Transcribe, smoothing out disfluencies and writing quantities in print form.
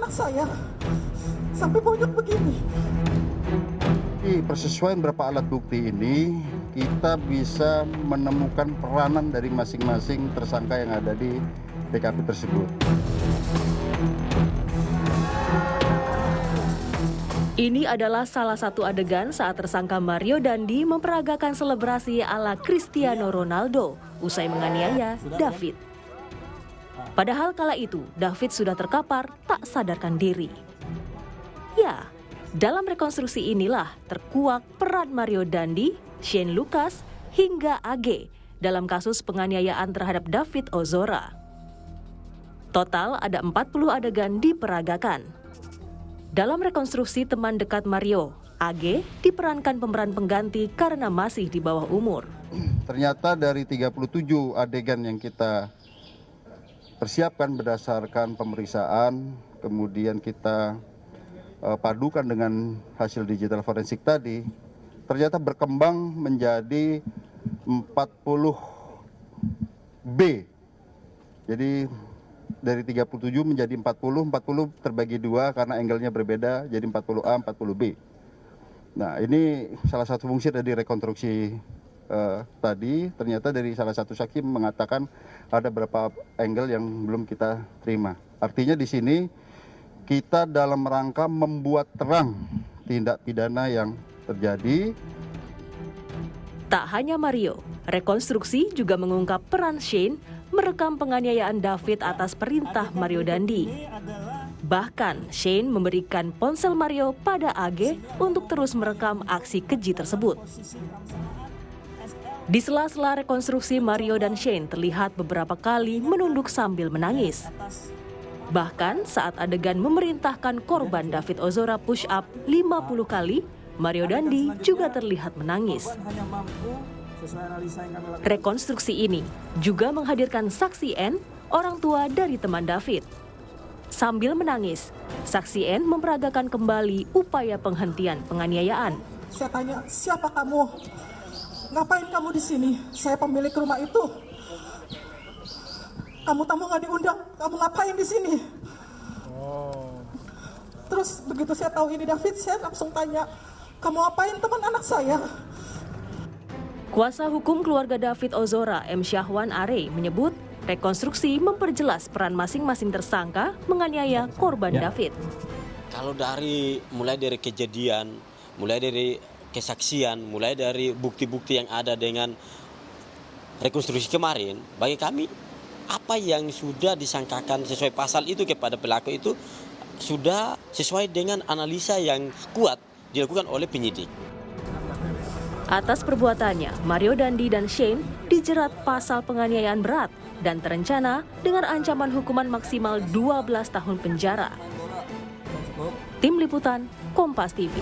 anak saya sampai bonyok begini. Di persesuaian beberapa alat bukti ini, kita bisa menemukan peranan dari masing-masing tersangka yang ada di TKP tersebut. Ini adalah salah satu adegan saat tersangka Mario Dandi memperagakan selebrasi ala Cristiano Ronaldo usai menganiaya David. Padahal kala itu David sudah terkapar tak sadarkan diri. Ya, dalam rekonstruksi inilah terkuak peran Mario Dandi, Shane Lucas, hingga AG dalam kasus penganiayaan terhadap David Ozora. Total ada 40 adegan diperagakan. Dalam rekonstruksi teman dekat Mario, AG diperankan pemeran pengganti karena masih di bawah umur. Ternyata dari 37 adegan yang kita persiapkan berdasarkan pemeriksaan, kemudian kita padukan dengan hasil digital forensik tadi, ternyata berkembang menjadi 40B. Jadi dari 37 menjadi 40 terbagi dua karena angle-nya berbeda, jadi 40A, 40B. Nah, ini salah satu fungsi dari rekonstruksi tadi. Ternyata dari salah satu saksi mengatakan ada beberapa angle yang belum kita terima. Artinya di sini kita dalam rangka membuat terang tindak pidana yang terjadi. Tak hanya Mario, rekonstruksi juga mengungkap peran Shane merekam penganiayaan David atas perintah Mario Dandi. Bahkan Shane memberikan ponsel Mario pada AG untuk terus merekam aksi keji tersebut. Di sela-sela rekonstruksi, Mario dan Shane terlihat beberapa kali menunduk sambil menangis. Bahkan saat adegan memerintahkan korban David Ozora push up 50 kali, Mario Dandi juga terlihat menangis. Rekonstruksi ini juga menghadirkan saksi N, orang tua dari teman David. Sambil menangis, saksi N memperagakan kembali upaya penghentian penganiayaan. Saya tanya, siapa kamu? Ngapain kamu di sini? Saya pemilik rumah itu. Kamu tamu nggak diundang, kamu ngapain di sini? Terus begitu saya tahu ini David, saya langsung tanya, kamu ngapain teman anak saya? Kuasa hukum keluarga David Ozora, M. Syahwan Are, menyebut rekonstruksi memperjelas peran masing-masing tersangka menganiaya korban David. Kalau mulai dari kejadian, mulai dari kesaksian, mulai dari bukti-bukti yang ada dengan rekonstruksi kemarin, bagi kami apa yang sudah disangkakan sesuai pasal itu kepada pelaku itu sudah sesuai dengan analisa yang kuat dilakukan oleh penyidik. Atas perbuatannya, Mario Dandi dan Shane dijerat pasal penganiayaan berat dan terencana dengan ancaman hukuman maksimal 12 tahun penjara. Tim Liputan, Kompas TV.